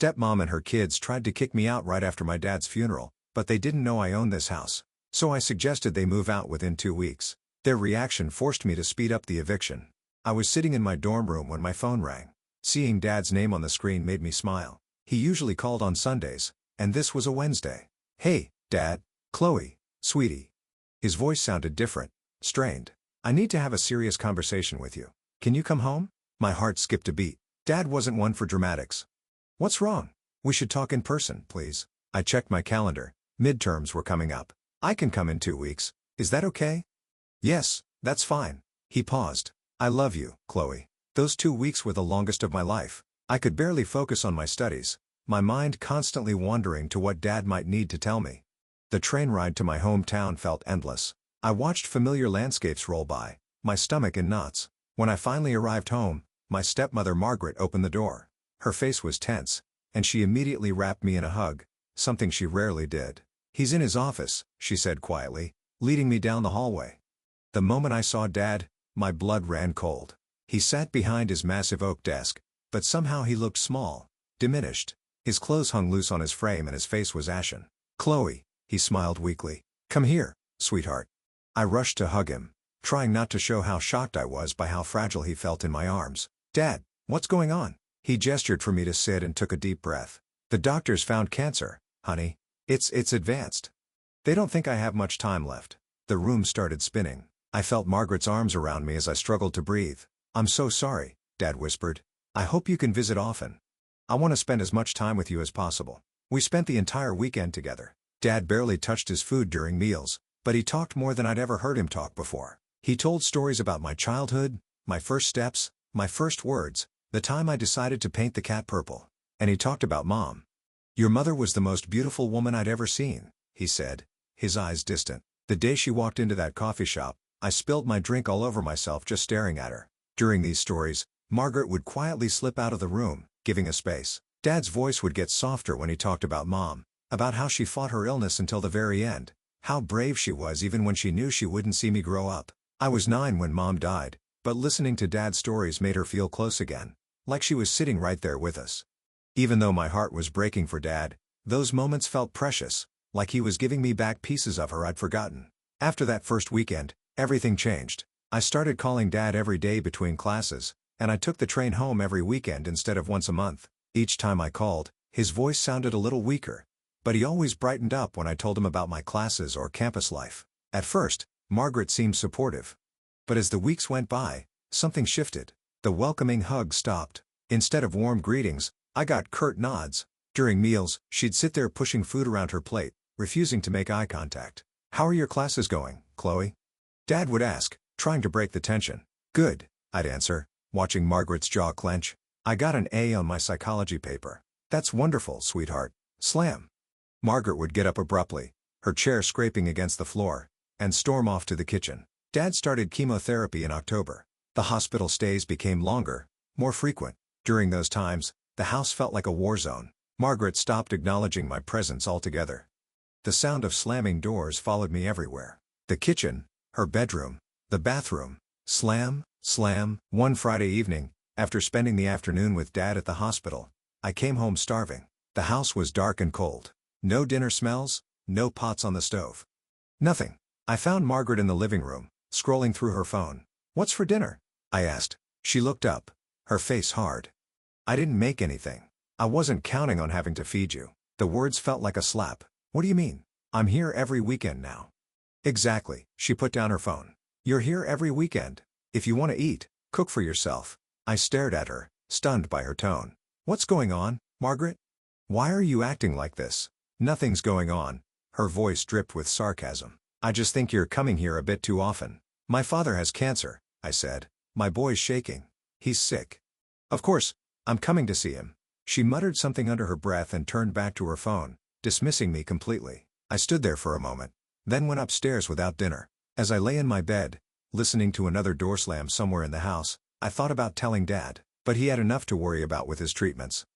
Stepmom and her kids tried to kick me out right after my dad's funeral, but they didn't know I owned this house. So I suggested they move out within 2 weeks. Their reaction forced me to speed up the eviction. I was sitting in my dorm room when my phone rang. Seeing Dad's name on the screen made me smile. He usually called on Sundays, and this was a Wednesday. "Hey, Dad. Chloe, sweetie." His voice sounded different, strained. "I need to have a serious conversation with you. Can you come home?" My heart skipped a beat. Dad wasn't one for dramatics. "What's wrong? We should talk in person, please." I checked my calendar. Midterms were coming up. "I can come in 2 weeks. Is that okay?" "Yes, that's fine." He paused. "I love you, Chloe." Those 2 weeks were the longest of my life. I could barely focus on my studies, my mind constantly wandering to what Dad might need to tell me. The train ride to my hometown felt endless. I watched familiar landscapes roll by, my stomach in knots. When I finally arrived home, my stepmother Margaret opened the door. Her face was tense, and she immediately wrapped me in a hug, something she rarely did. "He's in his office," she said quietly, leading me down the hallway. The moment I saw Dad, my blood ran cold. He sat behind his massive oak desk, but somehow he looked small, diminished. His clothes hung loose on his frame and his face was ashen. "Chloe," he smiled weakly. "Come here, sweetheart." I rushed to hug him, trying not to show how shocked I was by how fragile he felt in my arms. "Dad, what's going on?" He gestured for me to sit and took a deep breath. "The doctors found cancer, honey. It's advanced. They don't think I have much time left." The room started spinning. I felt Margaret's arms around me as I struggled to breathe. "I'm so sorry," Dad whispered. "I hope you can visit often. I want to spend as much time with you as possible." We spent the entire weekend together. Dad barely touched his food during meals, but he talked more than I'd ever heard him talk before. He told stories about my childhood, my first steps, my first words, the time I decided to paint the cat purple. And he talked about Mom. "Your mother was the most beautiful woman I'd ever seen," he said, his eyes distant. "The day she walked into that coffee shop, I spilled my drink all over myself just staring at her." During these stories, Margaret would quietly slip out of the room, giving a space. Dad's voice would get softer when he talked about Mom, about how she fought her illness until the very end, how brave she was even when she knew she wouldn't see me grow up. I was 9 when Mom died, but listening to Dad's stories made her feel close again, like she was sitting right there with us. Even though my heart was breaking for Dad, those moments felt precious, like he was giving me back pieces of her I'd forgotten. After that first weekend, everything changed. I started calling Dad every day between classes, and I took the train home every weekend instead of once a month. Each time I called, his voice sounded a little weaker, but he always brightened up when I told him about my classes or campus life. At first, Margaret seemed supportive. But as the weeks went by, something shifted. The welcoming hugs stopped. Instead of warm greetings, I got curt nods. During meals, she'd sit there pushing food around her plate, refusing to make eye contact. "How are your classes going, Chloe?" Dad would ask, trying to break the tension. "Good," I'd answer, watching Margaret's jaw clench. "I got an A on my psychology paper." "That's wonderful, sweetheart." Slam. Margaret would get up abruptly, her chair scraping against the floor, and storm off to the kitchen. Dad started chemotherapy in October. The hospital stays became longer, more frequent. During those times, the house felt like a war zone. Margaret stopped acknowledging my presence altogether. The sound of slamming doors followed me everywhere. The kitchen, her bedroom, the bathroom. Slam, slam. One Friday evening, after spending the afternoon with Dad at the hospital, I came home starving. The house was dark and cold. No dinner smells, no pots on the stove. Nothing. I found Margaret in the living room, scrolling through her phone. "What's for dinner?" I asked. She looked up, her face hard. "I didn't make anything. I wasn't counting on having to feed you." The words felt like a slap. "What do you mean? I'm here every weekend now." "Exactly." She put down her phone. "You're here every weekend. If you want to eat, cook for yourself." I stared at her, stunned by her tone. "What's going on, Margaret? Why are you acting like this?" "Nothing's going on." Her voice dripped with sarcasm. "I just think you're coming here a bit too often." "My father has cancer," I said, my voice shaking. "He's sick. Of course, I'm coming to see him." She muttered something under her breath and turned back to her phone, dismissing me completely. I stood there for a moment, then went upstairs without dinner. As I lay in my bed, listening to another door slam somewhere in the house, I thought about telling Dad, but he had enough to worry about with his treatments.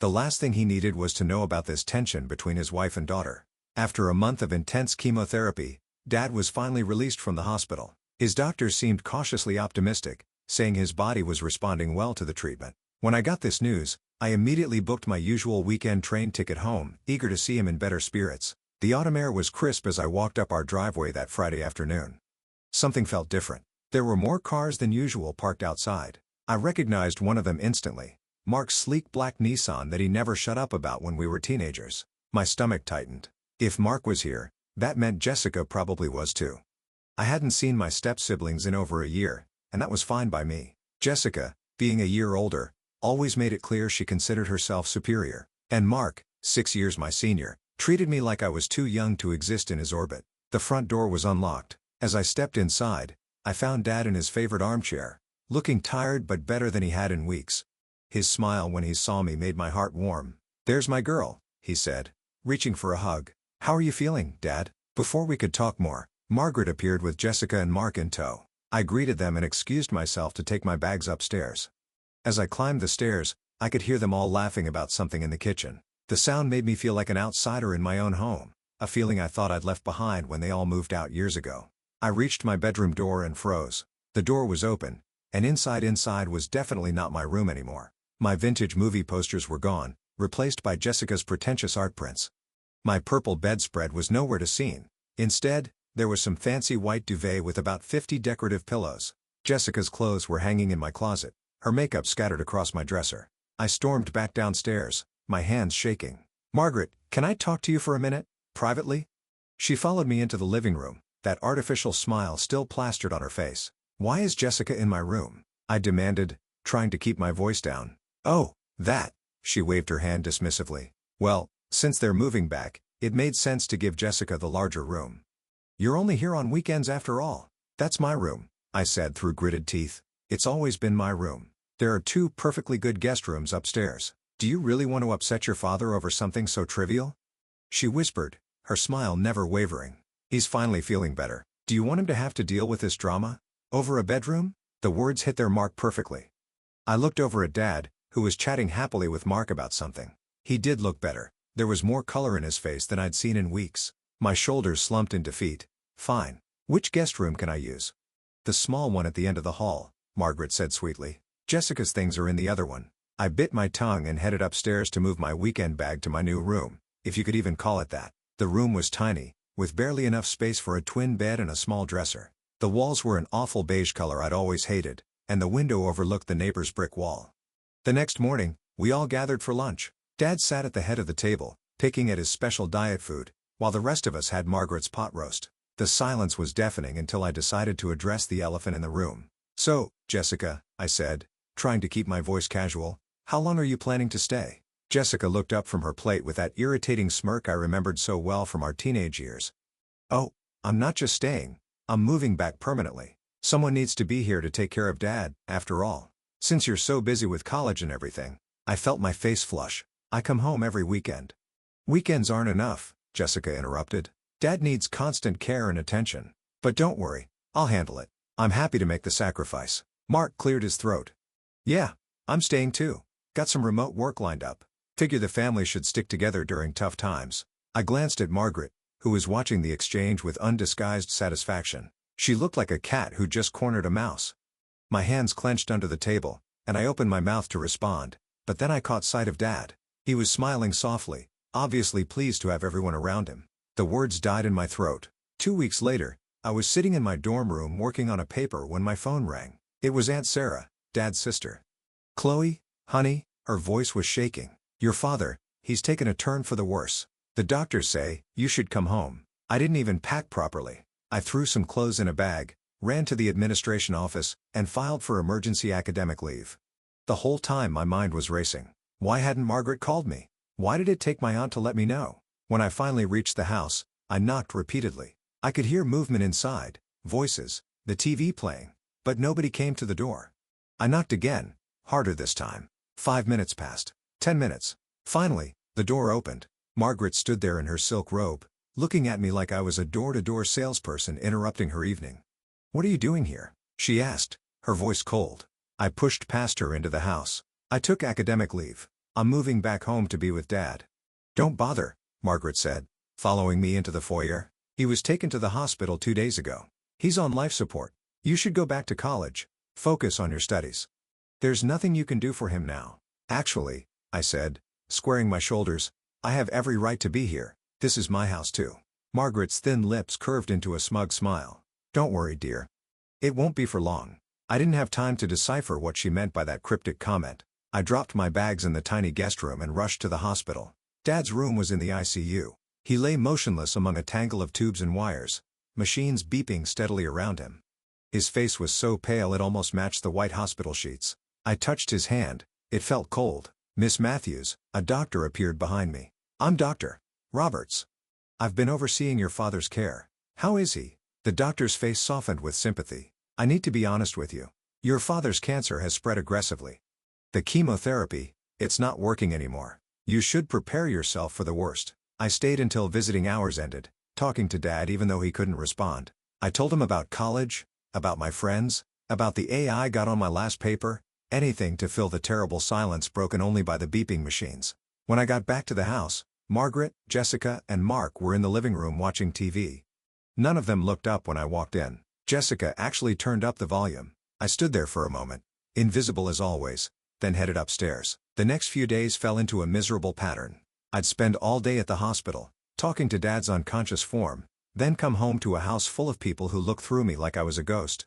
The last thing he needed was to know about this tension between his wife and daughter. After a month of intense chemotherapy, Dad was finally released from the hospital. His doctors seemed cautiously optimistic, saying his body was responding well to the treatment. When I got this news, I immediately booked my usual weekend train ticket home, eager to see him in better spirits. The autumn air was crisp as I walked up our driveway that Friday afternoon. Something felt different. There were more cars than usual parked outside. I recognized one of them instantly. Mark's sleek black Nissan that he never shut up about when we were teenagers. My stomach tightened. If Mark was here, that meant Jessica probably was too. I hadn't seen my step-siblings in over a year, and that was fine by me. Jessica, being a year older, always made it clear she considered herself superior. And Mark, 6 years my senior, treated me like I was too young to exist in his orbit. The front door was unlocked. As I stepped inside, I found Dad in his favorite armchair, looking tired but better than he had in weeks. His smile when he saw me made my heart warm. "There's my girl," he said, reaching for a hug. "How are you feeling, Dad?" Before we could talk more, Margaret appeared with Jessica and Mark in tow. I greeted them and excused myself to take my bags upstairs. As I climbed the stairs, I could hear them all laughing about something in the kitchen. The sound made me feel like an outsider in my own home, a feeling I thought I'd left behind when they all moved out years ago. I reached my bedroom door and froze. The door was open, and inside was definitely not my room anymore. My vintage movie posters were gone, replaced by Jessica's pretentious art prints. My purple bedspread was nowhere to be seen. Instead, there was some fancy white duvet with about 50 decorative pillows. Jessica's clothes were hanging in my closet, her makeup scattered across my dresser. I stormed back downstairs, my hands shaking. "Margaret, can I talk to you for a minute, privately?" She followed me into the living room, that artificial smile still plastered on her face. "Why is Jessica in my room?" I demanded, trying to keep my voice down. "Oh, that," she waved her hand dismissively. "Well, since they're moving back, it made sense to give Jessica the larger room." "You're only here on weekends after all." "That's my room," I said through gritted teeth. "It's always been my room. There are 2 perfectly good guest rooms upstairs. Do you really want to upset your father over something so trivial?" She whispered, her smile never wavering. "He's finally feeling better. Do you want him to have to deal with this drama? Over a bedroom?" The words hit their mark perfectly. I looked over at Dad, who was chatting happily with Mark about something. He did look better. There was more color in his face than I'd seen in weeks. My shoulders slumped in defeat. "Fine. Which guest room can I use?" "The small one at the end of the hall," Margaret said sweetly. "Jessica's things are in the other one." I bit my tongue and headed upstairs to move my weekend bag to my new room, if you could even call it that. The room was tiny, with barely enough space for a twin bed and a small dresser. The walls were an awful beige color I'd always hated, and the window overlooked the neighbor's brick wall. The next morning, we all gathered for lunch. Dad sat at the head of the table, picking at his special diet food, while the rest of us had Margaret's pot roast. The silence was deafening until I decided to address the elephant in the room. "So, Jessica," I said, trying to keep my voice casual, "how long are you planning to stay?" Jessica looked up from her plate with that irritating smirk I remembered so well from our teenage years. "Oh, I'm not just staying, I'm moving back permanently. Someone needs to be here to take care of Dad, after all. Since you're so busy with college and everything." I felt my face flush. "I come home every weekend." "Weekends aren't enough," Jessica interrupted. "Dad needs constant care and attention. But don't worry, I'll handle it. I'm happy to make the sacrifice." Mark cleared his throat. "Yeah, I'm staying too. Got some remote work lined up. Figure the family should stick together during tough times." I glanced at Margaret, who was watching the exchange with undisguised satisfaction. She looked like a cat who just cornered a mouse. My hands clenched under the table, and I opened my mouth to respond, but then I caught sight of Dad. He was smiling softly, obviously pleased to have everyone around him. The words died in my throat. 2 weeks later, I was sitting in my dorm room working on a paper when my phone rang. It was Aunt Sarah, Dad's sister. "Chloe, honey," her voice was shaking. "Your father, he's taken a turn for the worse. The doctors say, you should come home." I didn't even pack properly. I threw some clothes in a bag, ran to the administration office, and filed for emergency academic leave. The whole time my mind was racing. Why hadn't Margaret called me? Why did it take my aunt to let me know? When I finally reached the house, I knocked repeatedly. I could hear movement inside, voices, the TV playing, but nobody came to the door. I knocked again, harder this time. 5 minutes passed. 10 minutes. Finally, the door opened. Margaret stood there in her silk robe, looking at me like I was a door-to-door salesperson interrupting her evening. "What are you doing here?" she asked, her voice cold. I pushed past her into the house. "I took academic leave. I'm moving back home to be with Dad." "Don't bother," Margaret said, following me into the foyer. "He was taken to the hospital 2 days ago. He's on life support. You should go back to college. Focus on your studies. There's nothing you can do for him now. Actually, I said, squaring my shoulders. I have every right to be here. This is my house too. Margaret's thin lips curved into a smug smile. Don't worry, dear. It won't be for long. I didn't have time to decipher what she meant by that cryptic comment. I dropped my bags in the tiny guest room and rushed to the hospital. Dad's room was in the ICU. He lay motionless among a tangle of tubes and wires, machines beeping steadily around him. His face was so pale it almost matched the white hospital sheets. I touched his hand. It felt cold. Miss Matthews, a doctor, appeared behind me. I'm Dr. Roberts. I've been overseeing your father's care. How is he? The doctor's face softened with sympathy. I need to be honest with you. Your father's cancer has spread aggressively. The chemotherapy, it's not working anymore. You should prepare yourself for the worst. I stayed until visiting hours ended, talking to Dad even though he couldn't respond. I told him about college, about my friends, about the AI I got on my last paper, anything to fill the terrible silence broken only by the beeping machines. When I got back to the house, Margaret, Jessica, and Mark were in the living room watching TV. None of them looked up when I walked in. Jessica actually turned up the volume. I stood there for a moment, invisible as always, then headed upstairs. The next few days fell into a miserable pattern. I'd spend all day at the hospital, talking to Dad's unconscious form, then come home to a house full of people who looked through me like I was a ghost.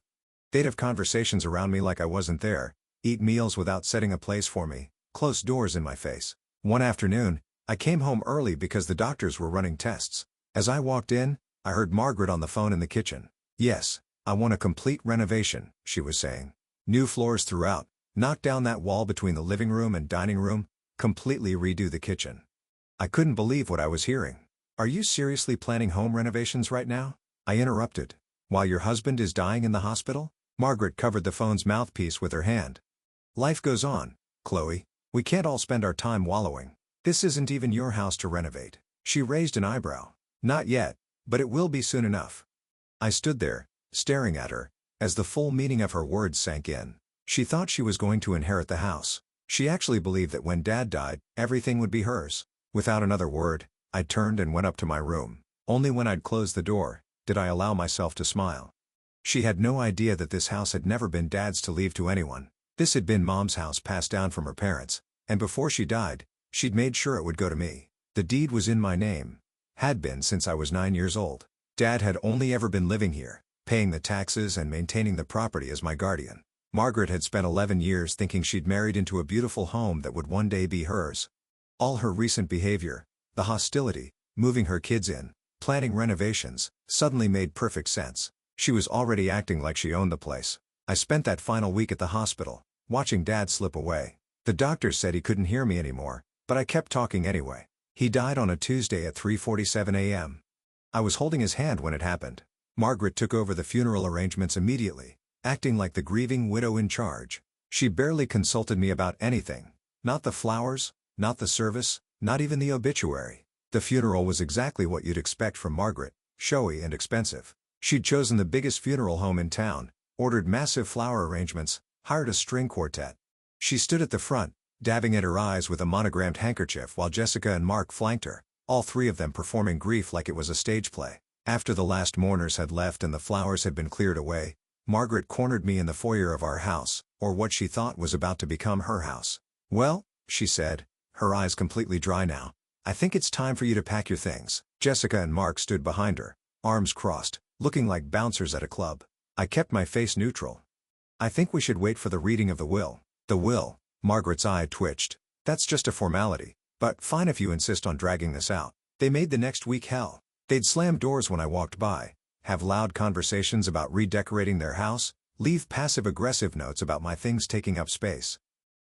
They'd have conversations around me like I wasn't there, eat meals without setting a place for me, close doors in my face. One afternoon, I came home early because the doctors were running tests. As I walked in, I heard Margaret on the phone in the kitchen. Yes, I want a complete renovation, she was saying. New floors throughout, knock down that wall between the living room and dining room, completely redo the kitchen. I couldn't believe what I was hearing. Are you seriously planning home renovations right now? I interrupted. While your husband is dying in the hospital? Margaret covered the phone's mouthpiece with her hand. Life goes on, Chloe. We can't all spend our time wallowing. This isn't even your house to renovate. She raised an eyebrow. Not yet, but it will be soon enough. I stood there, staring at her, as the full meaning of her words sank in. She thought she was going to inherit the house. She actually believed that when Dad died, everything would be hers. Without another word, I turned and went up to my room. Only when I'd closed the door, did I allow myself to smile. She had no idea that this house had never been Dad's to leave to anyone. This had been Mom's house passed down from her parents, and before she died, she'd made sure it would go to me. The deed was in my name. Had been since I was 9 years old. Dad had only ever been living here, paying the taxes and maintaining the property as my guardian. Margaret had spent 11 years thinking she'd married into a beautiful home that would one day be hers. All her recent behavior, the hostility, moving her kids in, planning renovations, suddenly made perfect sense. She was already acting like she owned the place. I spent that final week at the hospital, watching Dad slip away. The doctor said he couldn't hear me anymore, but I kept talking anyway. He died on a Tuesday at 3:47 a.m. I was holding his hand when it happened. Margaret took over the funeral arrangements immediately, acting like the grieving widow in charge. She barely consulted me about anything. Not the flowers, not the service, not even the obituary. The funeral was exactly what you'd expect from Margaret, showy and expensive. She'd chosen the biggest funeral home in town, ordered massive flower arrangements, hired a string quartet. She stood at the front, dabbing at her eyes with a monogrammed handkerchief while Jessica and Mark flanked her, all three of them performing grief like it was a stage play. After the last mourners had left and the flowers had been cleared away, Margaret cornered me in the foyer of our house, or what she thought was about to become her house. Well, she said, her eyes completely dry now, I think it's time for you to pack your things. Jessica and Mark stood behind her, arms crossed, looking like bouncers at a club. I kept my face neutral. I think we should wait for the reading of the will. The will, Margaret's eye twitched. That's just a formality, but fine if you insist on dragging this out. They made the next week hell. They'd slam doors when I walked by, have loud conversations about redecorating their house, leave passive-aggressive notes about my things taking up space.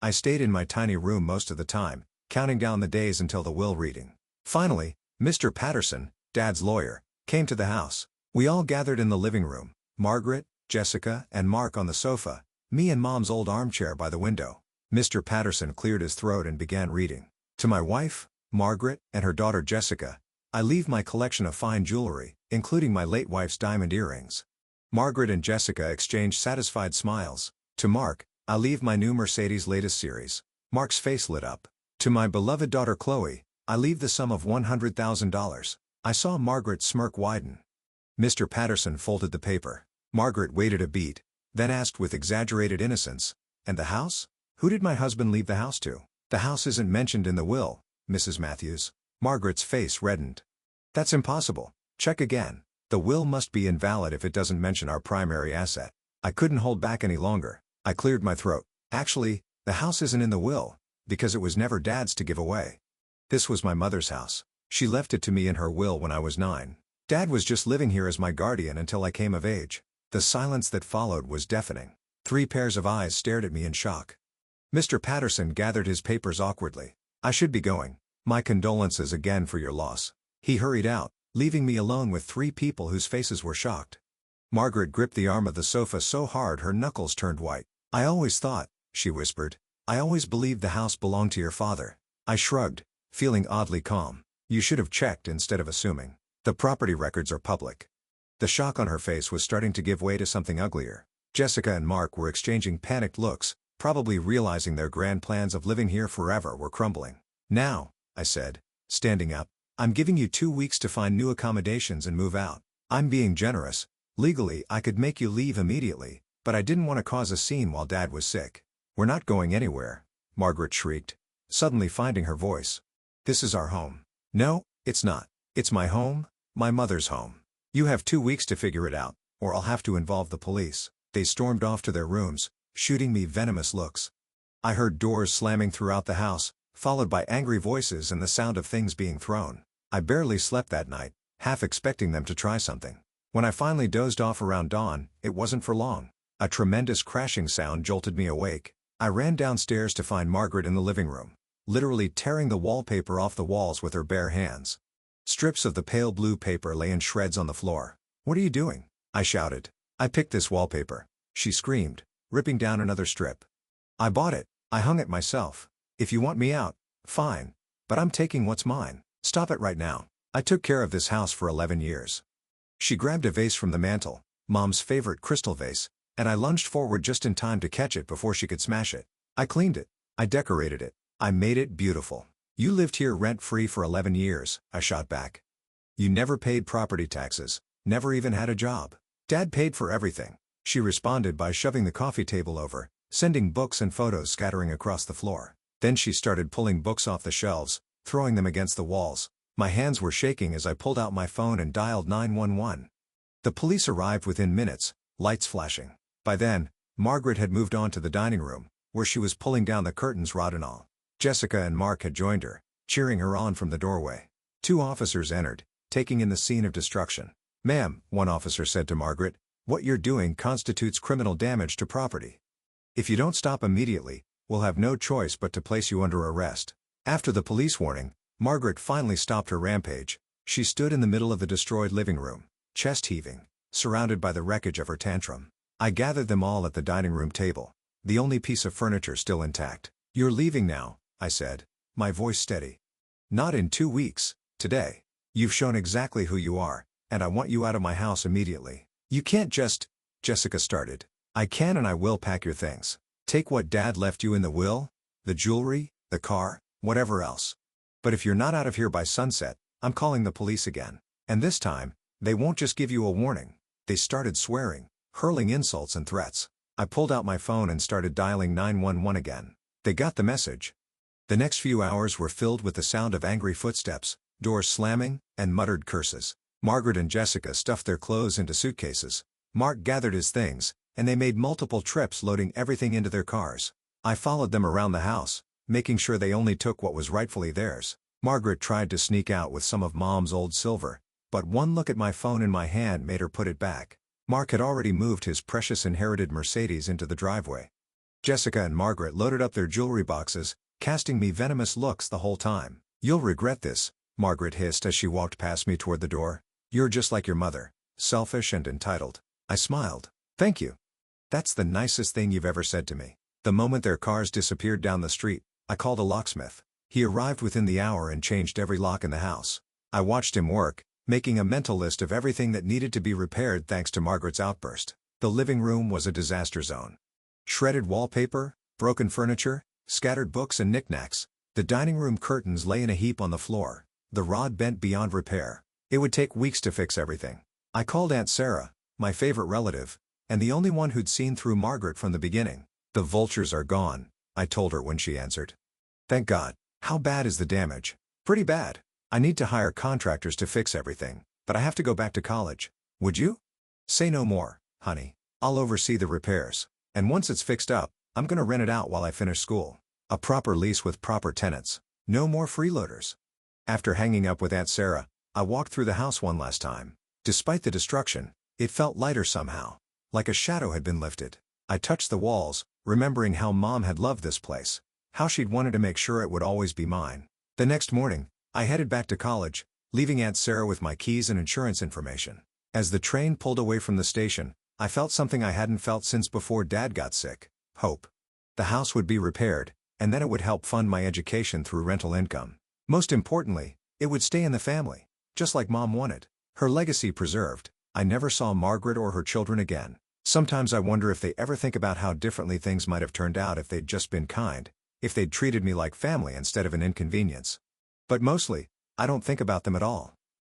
I stayed in my tiny room most of the time, counting down the days until the will reading. Finally, Mr. Patterson, Dad's lawyer, came to the house. We all gathered in the living room, Margaret, Jessica, and Mark on the sofa, me in Mom's old armchair by the window. Mr. Patterson cleared his throat and began reading. To my wife, Margaret, and her daughter Jessica, I leave my collection of fine jewelry, including my late wife's diamond earrings. Margaret and Jessica exchanged satisfied smiles. To Mark, I leave my new Mercedes latest series. Mark's face lit up. To my beloved daughter Chloe, I leave the sum of $100,000. I saw Margaret's smirk widen. Mr. Patterson folded the paper. Margaret waited a beat, then asked with exaggerated innocence, and the house? Who did my husband leave the house to? The house isn't mentioned in the will, Mrs. Matthews. Margaret's face reddened. That's impossible. Check again. The will must be invalid if it doesn't mention our primary asset. I couldn't hold back any longer. I cleared my throat. Actually, the house isn't in the will, because it was never Dad's to give away. This was my mother's house. She left it to me in her will when I was 9. Dad was just living here as my guardian until I came of age. The silence that followed was deafening. 3 pairs of eyes stared at me in shock. Mr. Patterson gathered his papers awkwardly. I should be going. My condolences again for your loss. He hurried out, leaving me alone with 3 people whose faces were shocked. Margaret gripped the arm of the sofa so hard her knuckles turned white. I always thought, she whispered. I always believed the house belonged to your father. I shrugged, feeling oddly calm. You should have checked instead of assuming. The property records are public. The shock on her face was starting to give way to something uglier. Jessica and Mark were exchanging panicked looks, probably realizing their grand plans of living here forever were crumbling. Now, I said, standing up, I'm giving you 2 weeks to find new accommodations and move out. I'm being generous. Legally, I could make you leave immediately, but I didn't want to cause a scene while Dad was sick. We're not going anywhere, Margaret shrieked, suddenly finding her voice. This is our home. No, it's not. It's my home, my mother's home. You have 2 weeks to figure it out, or I'll have to involve the police. They stormed off to their rooms, shooting me venomous looks. I heard doors slamming throughout the house, followed by angry voices and the sound of things being thrown. I barely slept that night, half expecting them to try something. When I finally dozed off around dawn, it wasn't for long. A tremendous crashing sound jolted me awake. I ran downstairs to find Margaret in the living room, literally tearing the wallpaper off the walls with her bare hands. Strips of the pale blue paper lay in shreds on the floor. What are you doing? I shouted. I picked this wallpaper, she screamed, ripping down another strip. I bought it. I hung it myself. If you want me out, fine. But I'm taking what's mine. Stop it right now. I took care of this house for 11 years. She grabbed a vase from the mantel, Mom's favorite crystal vase, and I lunged forward just in time to catch it before she could smash it. I cleaned it. I decorated it. I made it beautiful. You lived here rent-free for 11 years, I shot back. You never paid property taxes, never even had a job. Dad paid for everything. She responded by shoving the coffee table over, sending books and photos scattering across the floor. Then she started pulling books off the shelves, throwing them against the walls. My hands were shaking as I pulled out my phone and dialed 911. The police arrived within minutes, lights flashing. By then, Margaret had moved on to the dining room, where she was pulling down the curtains rod and all. Jessica and Mark had joined her, cheering her on from the doorway. 2 officers entered, taking in the scene of destruction. Ma'am, one officer said to Margaret, what you're doing constitutes criminal damage to property. If you don't stop immediately, we'll have no choice but to place you under arrest. After the police warning, Margaret finally stopped her rampage. She stood in the middle of the destroyed living room, chest heaving, surrounded by the wreckage of her tantrum. I gathered them all at the dining room table, the only piece of furniture still intact. You're leaving now, I said, my voice steady. Not in 2 weeks, today. You've shown exactly who you are, and I want you out of my house immediately. You can't just, Jessica started. I can and I will pack your things. Take what Dad left you in the will, the jewelry, the car, whatever else. But if you're not out of here by sunset, I'm calling the police again. And this time, they won't just give you a warning. They started swearing, hurling insults and threats. I pulled out my phone and started dialing 911 again. They got the message. The next few hours were filled with the sound of angry footsteps, doors slamming, and muttered curses. Margaret and Jessica stuffed their clothes into suitcases. Mark gathered his things, and they made multiple trips loading everything into their cars. I followed them around the house, making sure they only took what was rightfully theirs. Margaret tried to sneak out with some of Mom's old silver, but one look at my phone in my hand made her put it back. Mark had already moved his precious inherited Mercedes into the driveway. Jessica and Margaret loaded up their jewelry boxes, casting me venomous looks the whole time. You'll regret this, Margaret hissed as she walked past me toward the door. You're just like your mother, selfish and entitled. I smiled. Thank you. That's the nicest thing you've ever said to me. The moment their cars disappeared down the street, I called a locksmith. He arrived within the hour and changed every lock in the house. I watched him work, making a mental list of everything that needed to be repaired thanks to Margaret's outburst. The living room was a disaster zone. Shredded wallpaper, broken furniture, scattered books and knickknacks. The dining room curtains lay in a heap on the floor, the rod bent beyond repair. It would take weeks to fix everything. I called Aunt Sarah, my favorite relative, and the only one who'd seen through Margaret from the beginning. The vultures are gone, I told her when she answered. Thank God. How bad is the damage? Pretty bad. I need to hire contractors to fix everything, but I have to go back to college. Would you? Say no more, honey. I'll oversee the repairs. And once it's fixed up, I'm gonna rent it out while I finish school. A proper lease with proper tenants. No more freeloaders. After hanging up with Aunt Sarah, I walked through the house one last time. Despite the destruction, it felt lighter somehow. Like a shadow had been lifted. I touched the walls, remembering how Mom had loved this place. How she'd wanted to make sure it would always be mine. The next morning, I headed back to college, leaving Aunt Sarah with my keys and insurance information. As the train pulled away from the station, I felt something I hadn't felt since before Dad got sick. Hope. The house would be repaired, and then it would help fund my education through rental income. Most importantly, it would stay in the family, just like Mom wanted. Her legacy preserved. I never saw Margaret or her children again. Sometimes I wonder if they ever think about how differently things might have turned out if they'd just been kind, if they'd treated me like family instead of an inconvenience. But mostly, I don't think about them at all.